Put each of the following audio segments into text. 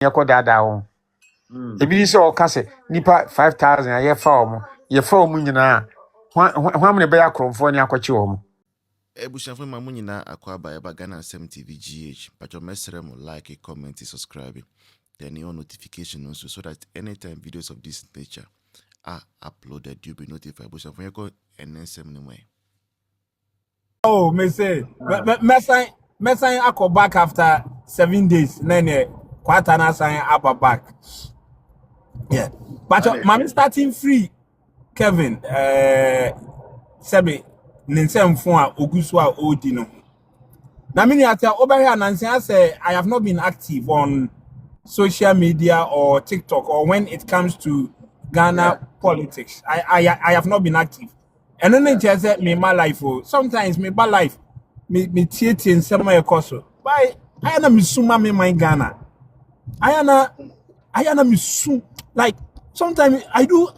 yako dada wo ebi se o ka se nipa 5000 aye fa omo ye fa omo nyina hwa me be ya kromfo ni akwachi omo Ebushafo mamu nyina akwa ba eba Ghana Asem TV GH. Pacho mesere mo like, comment, subscribe. Then your notification also so that anytime videos of this nature are uploaded, you'll be notified. Ebushafo yako NSM anyway. Oh, me say, me say I go back after 7 days. Nene, quarter na say I back. Yeah, but I'm starting free. Kevin, Sebi, Ninsem Fua, Oguswa Odino. Na mini ata over here Nancy say I have not been active on social media or TikTok or when it comes to Ghana politics. I have not been active. And then it just me my life. Sometimes me my life me theater in some my course. But I am misuma me my Ghana. I am misu like sometimes I do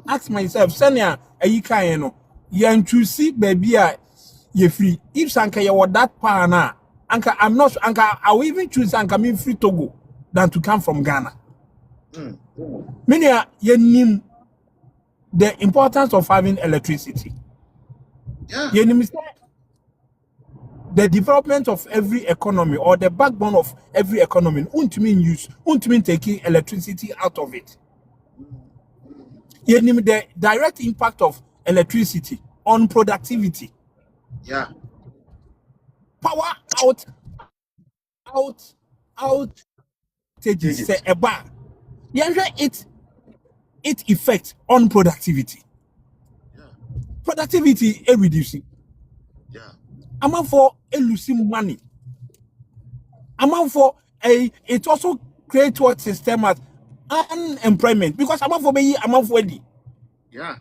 ask myself, Senya, ayika eno. Yan see baby ye free. If sanka you that power na, anka I'm not anka I will even choose anka me free Togo than to come from Ghana. Many ye nim the importance of having electricity. Yeah. Ye nim the development of every economy or the backbone of every economy won't mean taking electricity out of it. Ye nim the direct impact of electricity on productivity. Yeah. Power out say a bar. It effect on productivity. Yeah. Productivity is reducing. Yeah. Amount for losing money. Amount for it also creates what system as unemployment because amount for be amount for the. Yeah.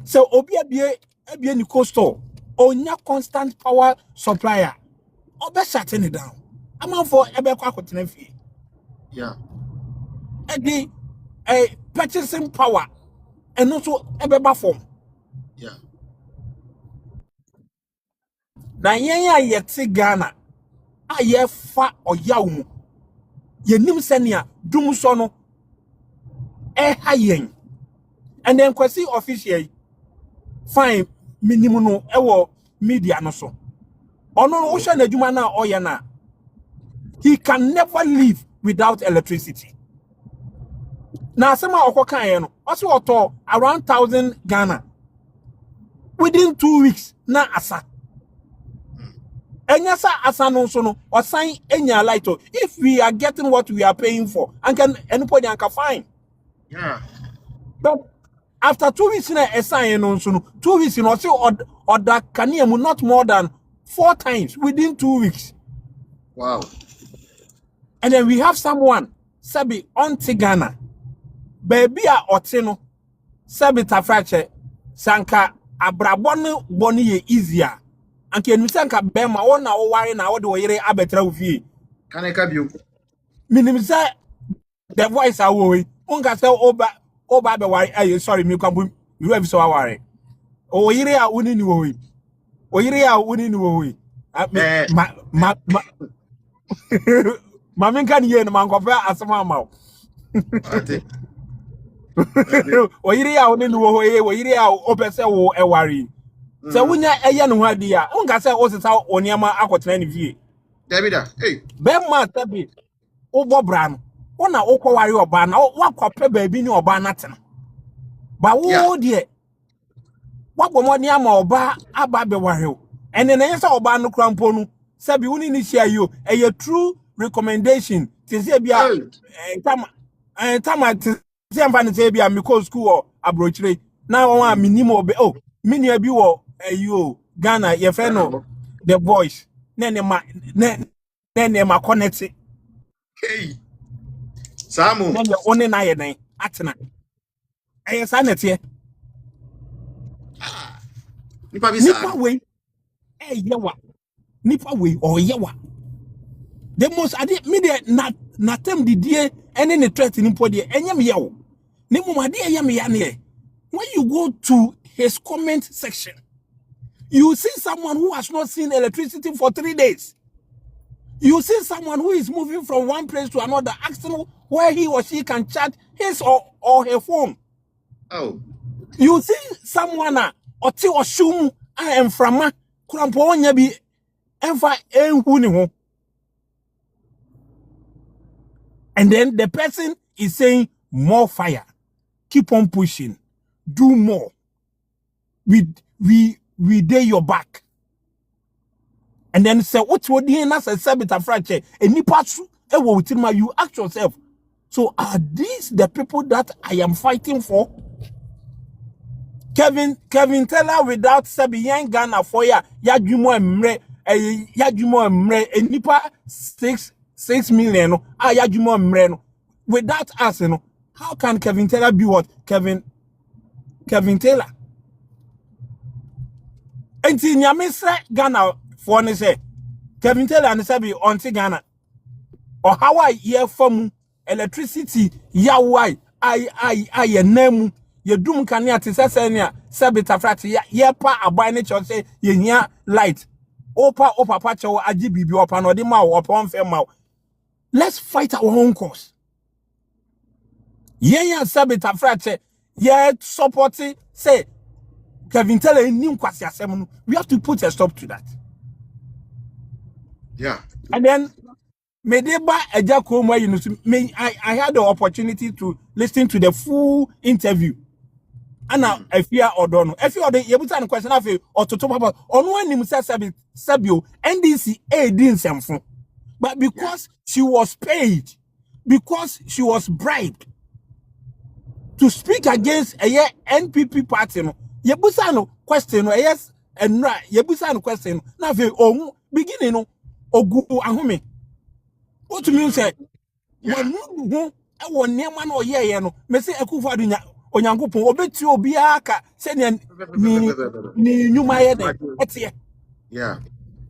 So obi ni coastal onya constant power supplier. Obe shutting it down. Amount for ebe kwa kotena fie. Yeah. The purchasing power and also ebe form. Yeah. Na yen yeti Ghana aye fa oyaw mu yenim senia dum so no ha yen and then kwasi official fine minimum no ewo media no so ono wo hwe na adwuma na oye na he can never live without electricity. Na asema okokan ye no also oto around 1000 Ghana within 2 weeks na asa. Enyasa asano so no osan enya light. If we are getting what we are paying for, and can anybody can fine. Yeah. But after 2 weeks na esan no so no 2 weeks no say order kaniemu not more than 4 times within 2 weeks. Wow. And then we have someone sabi on Ghana. Baby a otino sabi tafrache sanka abrabon boni ye easier. And can you sanka bema one na wari na what do yere abetra ufie? Can I come you? Minim say the voice awoy. Unga say oba be wari sorry me kwambu you have so wari. O yere a uni ni woy. O yere a uni ni woy. Mami kan ye no man kofa asema ma. O yiri ya oni no ho o yiri ya o pese wo ewari se wunya eye no ho adi a unga se o sesa oniama akotena ni vie Davida hey be ma tabi o bobra no ona ukowari oba na wakwape baabi ni oba natena ba wo de wabomoni ama oba aba be ware ene na yesa oba no krampo no sabi woni ni share yo eye true recommendation ti se bia tama ti amfani se bia me call school or abrochire na won minimo be mini abi wo Ghana ye friend no the boys ne ma connect hey Samu ne one na ye den atena sa nete nipa bisa nipa we yewa nipa we or yewa the most ade me de na tem didie ene ne threat ni podie enyem yewo ne mumade eyem ya ne when you go to his comment section you see someone who has not seen electricity for 3 days You see someone who is moving from one place to another, asking where he or she can charge his or her phone. Oh. You see someone oti oshum emframa kurampo onya bi emfa enhu ni ho. And then the person is saying more fire. Keep on pushing. Do more. We dare your back. And then say what would you na say sabita fracture and you ask yourself, so are these the people that I am fighting for? Kevin Teller without Sebi Yang Ghana for ya jumo emre nipa 6 million ya jumo emre no without us no. How can Kevin Teller be what? Kevin Taylor. Enti nyame sre Ghana for ne say Kevin Taylor and Sebi onti Ghana or how I hear from electricity ya why I name ye dum kania te sesenia Sebi tafrati ye pa abai ne cho say ye hia light opa papa cho agi bibi opa no de ma opa onfe ma. Let's fight our own cause. Ye Sebi tafrati ye support say Kevin Taylor nim kwasi asem no. We have to put a stop to that. Yeah. And then Medeba Ejako I had the opportunity to listen to the full interview. And now I fear or don't. If you are the Yabutan question of or to talk about on one him Sabio NDC didn't something. But because she was paid, because she was bribed to speak against a NPP party, Yabusano question yes and right Yabusano question now beginning ogu ahome. What to me say when no won near man or ye no me say Akufo adunya onyankopon obeti obi aka se ni nyuma ye de etie. Yeah.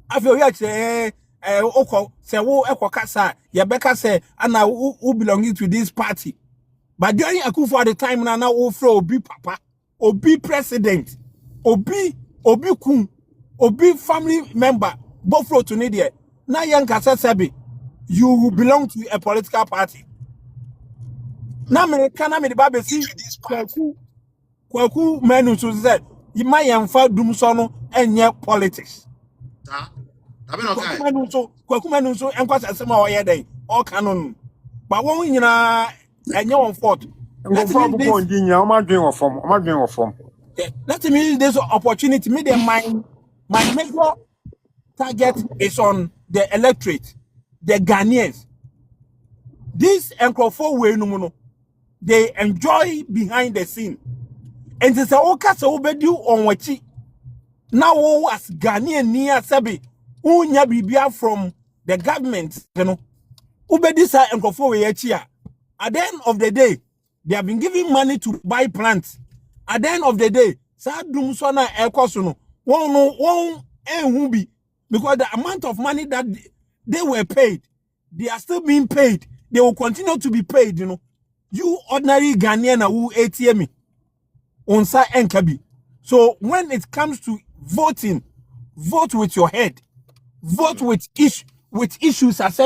Afio ya che okọ se wo ekoka sa ye beka say ana who belonging to this party. But during Akufo at the time now wo fro obi papa, obi president, obi kun, obi family member, both fro to need there. Now young kasa Sebi, you belong to a political party. Now me the Bible see kwaku menu so said you might yamfa dum so no enye politics. Kwaku menu so enkwasa asema oye den all canon. But won nyina enye on fault. Let me use this opportunity. Me my major target is on the electorate, the Ghanaians. This Nkrofo way no, they enjoy behind the scene. And it's a oka so obedu on wachi. Now as Ghanaian near Sebi, unya bibia from the government, you know. Ubedi sa Nkrofo way chia. At the end of the day, they have been giving money to buy plants. At the end of the day, sa dum so na ekoso no, won bi because the amount of money that they were paid, they are still being paid. They will continue to be paid, you know. You ordinary Ghanaian who ATM onsa enkabi. So when it comes to voting, vote with your head. Vote with issues as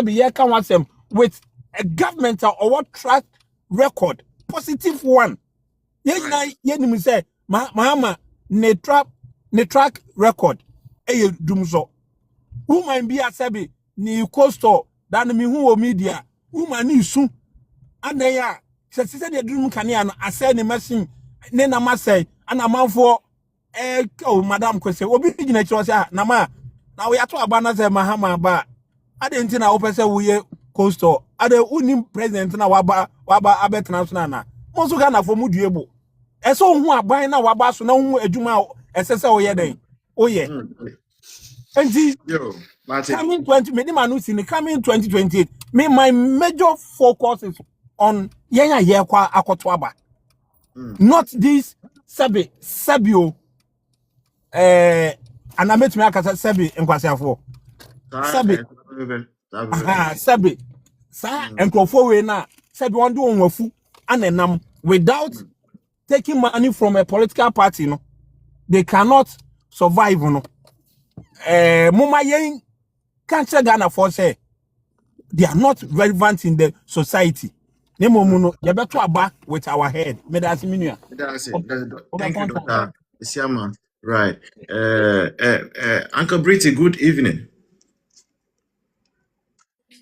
with a governmental or what track record, positive one. Yenim say Mahama ne track record. Dumso. Who might be a Sebi ni costo than me who media. Who man is soon. And they are said the dream canian. I said the machine. Then I must say, and a man for Madame question. Obi nature Nama. Now we are to abandon Mahama ba. I didn't think I open say we costo. I the only president na waba abetna. Most Ghana for mudiebo. And so who are buying now wabasu no ejuma SSA or yeden. Oh yeah. And coming 2028, my major focus is on Akotwaba. Not this Sebio and I met me Sebi and Kwasiafo. Sebi Sa and Krofo na Sebi one do wafu and without taking money from a political party, no, they cannot survive, no. Muma yen can't say Ghana for say they are not relevant in the society. Nemomuno, you better aba with our head. That's it. Thank you, Dr. Isiama. Right. Uncle Britty, good evening.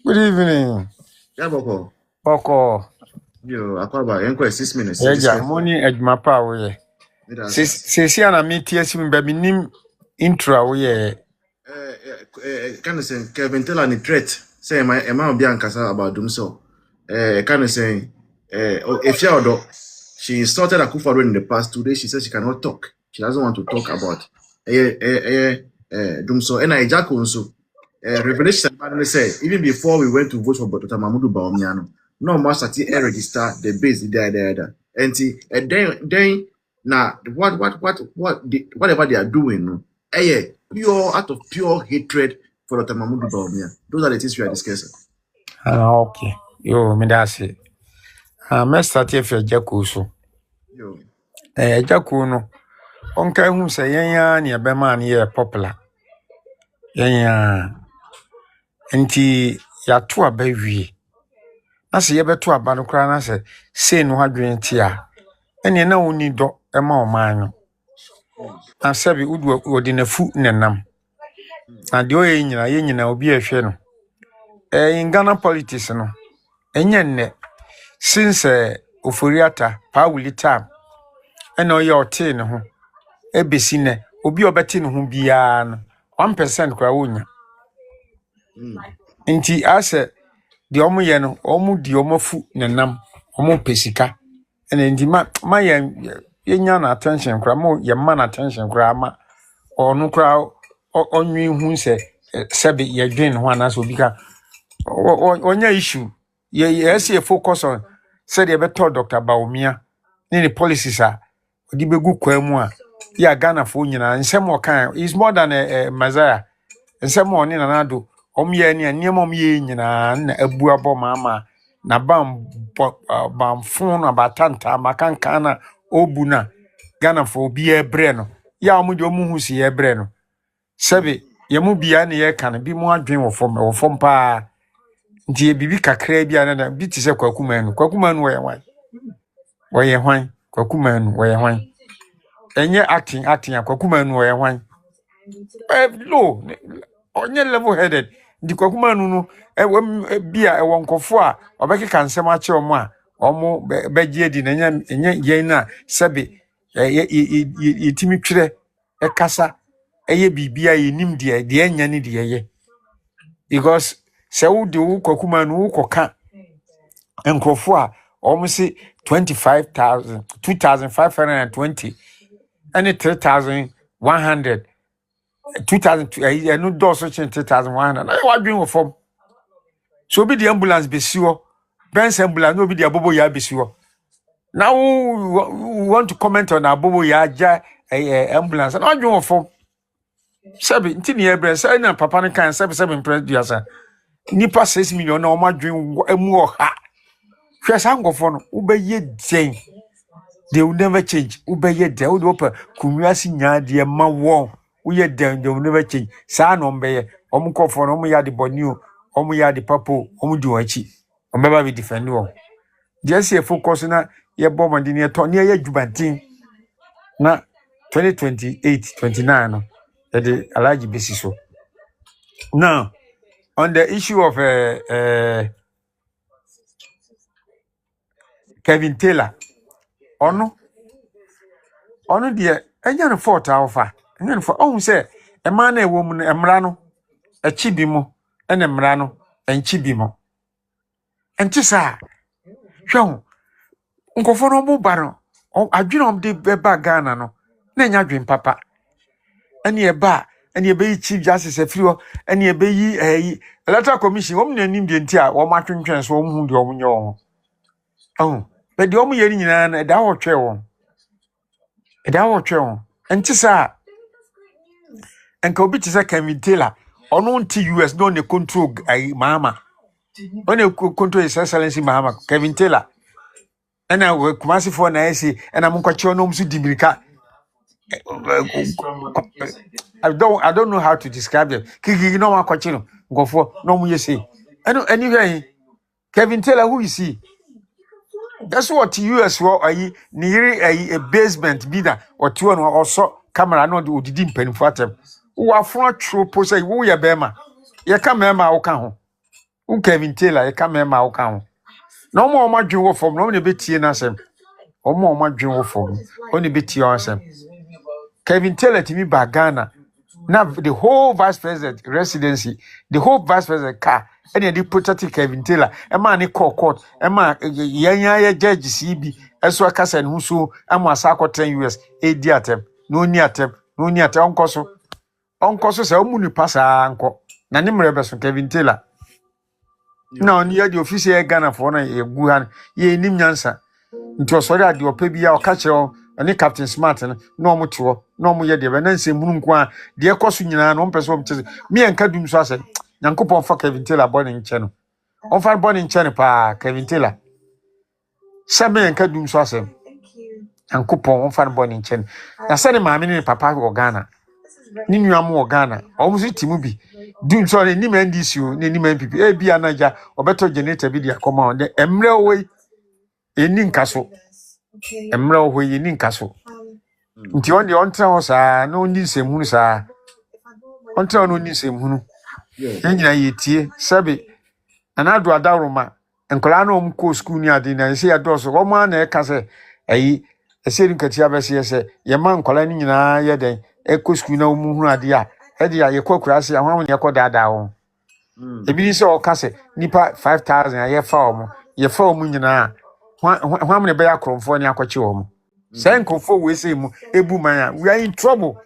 Good evening. Yeah, Boko. Boko. Yo, Akwaba, 6 minutes. Yeah, money edwuma pa wo ye. Sesi ana metie sim ba minim intro wo ye. Kind of saying Kevin tell any threat. Say am obi ankasa about them so. Kind of saying if she insulted Akufo-Addo in the past 2 days, she says she cannot talk. She doesn't want to talk about Dumso. And I Jack also Revelation say even before we went to vote for Dr. Mahmoud Bawumia, no master register the base there. And then now whatever they are doing, pure out of pure hatred for Dr. Mahmoud Bawumia. Those are the things we are discussing. Okay. Yo, me da se. Me start if Jaku so. Yo. Jaku no. Onka hu se yenya ne be man ye popular. Yenya enti ya to aba wie. Na se ye beto aba no kra na se no hadwen ti a. Ene na woni do e ma o man no. Na se bi udu odinafu nenam. Na de o ye nyina obi ehwe no. In Ghana politics no. Enye nne since Oforiata pa wuli time eno ye ote ne ho ebesi ne obi obete ne ho bia no 1% kwa wonya nti ase de omo ye no omo di omo fu nenam omo pesika ene ndi ma ye nya na attention kwa mo ye ma na attention kwa ma onu kwa onwi hu sebe ye dwen ho anaso obi ka onya issue ye see focus on said you better Dr. Bawumia ni policies a odi begu kwamu a ya Ghana fo nyina nsem o kan is more than a Messiah nsem o ni nanado omye ni anem omye nyina na abu abo mama na bam fon abatanta makanka na obu na Ghana fo bi ebre no ya omudi omuhu si ebre no sebe yemu bia ne ye kan bi mu adwen wo fom pa nti bibi kakra bia na bi ti se kwakumanu wo ye hwan kwakumanu wo ye hwan enye acting kwakumanu wo ye hwan no onye level headed ndi kwakumanu no bia e wonkofo a obekeka nsem a che omo a omo begie di na enye ye na sebe ye timi twere e kasa eye bibia ye nim de enya ne de ye because se wo de wo kwakumanu wo koka enkrofo a almost 25,520 and 3,100 2,000 no do so 3,100 na wa dwen wo fom so be the ambulance be siwo Ben's ambulance no be the abobo ya be siwo now we want to comment on abobo ya ja ambulance na dwen wo fom sabi ntini e bre say na papa ne kan sabi impress duasa nipa 6 million na o ma dwen emu oha hwesa ngofo no ubeye den they will never change ubeye den wo opa kunwiasi nya de ma won uye den they will never change sa no mbeye omukofo no ya de boniu ya de papo di wachi ombeba be defend wo just say focus na ye bomb de ne to ne ye jubantin na 2028 29 no the alaji besi so now on the issue of Kevin Taylor ono de enya no fault awfa enya no for ohun say e ma na ewo mu no emra no echi bi mo ene emra no enchi bi mo enti sa hwe nkofo no mo ba no adwene om de beba Ghana no na enya adwen papa ene e ba ene e be yi chief justice afiro ene e be yi electoral commission om na nim de enti a wo ma twentwen so om hu de om nyo ho be de om yeri nyina na da wo twe wo enti sa enka obi tise Kevin Taylor ono nti US no ne control mama ono control his excellency mama Kevin Taylor ena we kumasi for na ese ena munkochi ono msu dimirika I don't know how to describe them kiki no makochi no ngofo no mu yesi Anyway, Kevin Taylor, who is he? That's what US were near a basement bidder or two and also camera no do didn't pen for them. Who are front true posse, who ya bema? Ya come Emma Okan. Who Kevin Taylor, ya come Emma Okan. No more my jewel from no bit TNSM. Or more my jewel from only bit TNSM. Kevin Taylor to me by Ghana. Now the whole vice president residency, the whole vice president car, and the protected Kevin Taylor, a man he call court, a man yanya judge CB, as well as and who and was 10 US, a diatem, no near tem, no near Uncle so. Uncle so say, Muni passa uncle. Nanim rebels Kevin Taylor. Now near the official Ghana for a Wuhan, ye nim yansa. It was sorry at your baby or catch your. Ani Captain Smart no mo to no mo ye de na nsem hunu nko a de ekoso nyina no mpese o mtese me enka dum so ase Nyankopon fa Kevin Taylor bɔ ne nche no on fa bɔ ne nche ne pa Kevin Taylor se me enka dum so ase Nyankopon on fa bɔ ne nche na se ne maame ne papa wo Ghana ni nuam wo Ghana o mo so timu bi dum so ne nim NDC o ne nim MPP e bia naja obeto generator bi dia koma on de emre owe eni nkaso emre owe eni nkaso nti on de on tran sa no ndi nsemhunu sa on tran no ndi nsemhunu nyina yetie sabe anado adaroma enkola na omko school ni ade na se adoso wo ma na e ka se ayi Asiedu Nketiah bese se ye ma nkola ni nyina ye den eko school na omuhunu ade a e de ye kwakura se ahwan ne kodada wo ebi ni se o ka se nipa 5000 ye fa omo ye fa omo nyina hwan ne be ya kromfo ni akwachi omo Sen confo we say mu ebu man we are in trouble.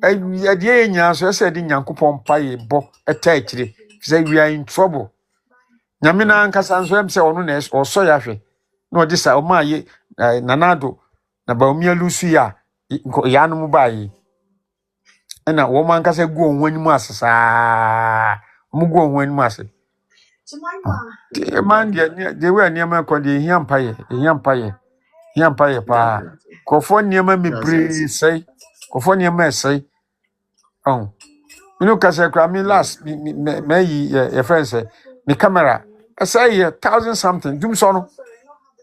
E die nya so say di Nyankopon paye bo eta akire. Say we are in trouble. Nyame na ankasa nso em say ono na so ya hwe. Na odi sa o ma ye nanado na ba omi alusu ya ya no mu baye. Na wo man ankasa gu onwan mu asesa. Mu gu onwan mu ase. Man de we aniam ko de hiam paye. Yampaye pa kofo niema mebre sei kofo niema sei oh you ka say kra me last me yi your friend say me camera say 1000 something dum so no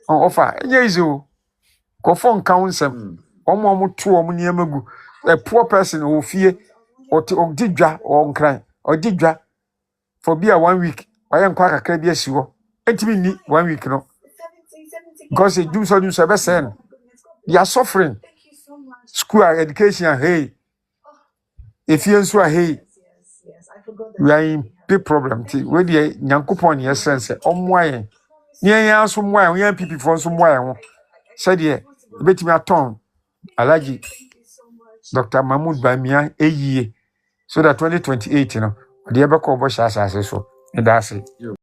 offer easy o kofo nka unsem omo to omo niema gu a poor person o fie o digwa o nkran o digwa for be a 1 week why nkwa kakra bi asiwo entimi ni 1 week no because it do so be sen. They are suffering. School education, hey. If you are hey, we are in big problem. Where the Nyankopon yes sense, why? Near some why, we are people from some why. Said ye, bet me a ton. Alaji Dr. Mahmoud Bamia, a year. So that 2028, you know, the ever call Bosch as so. And that's it.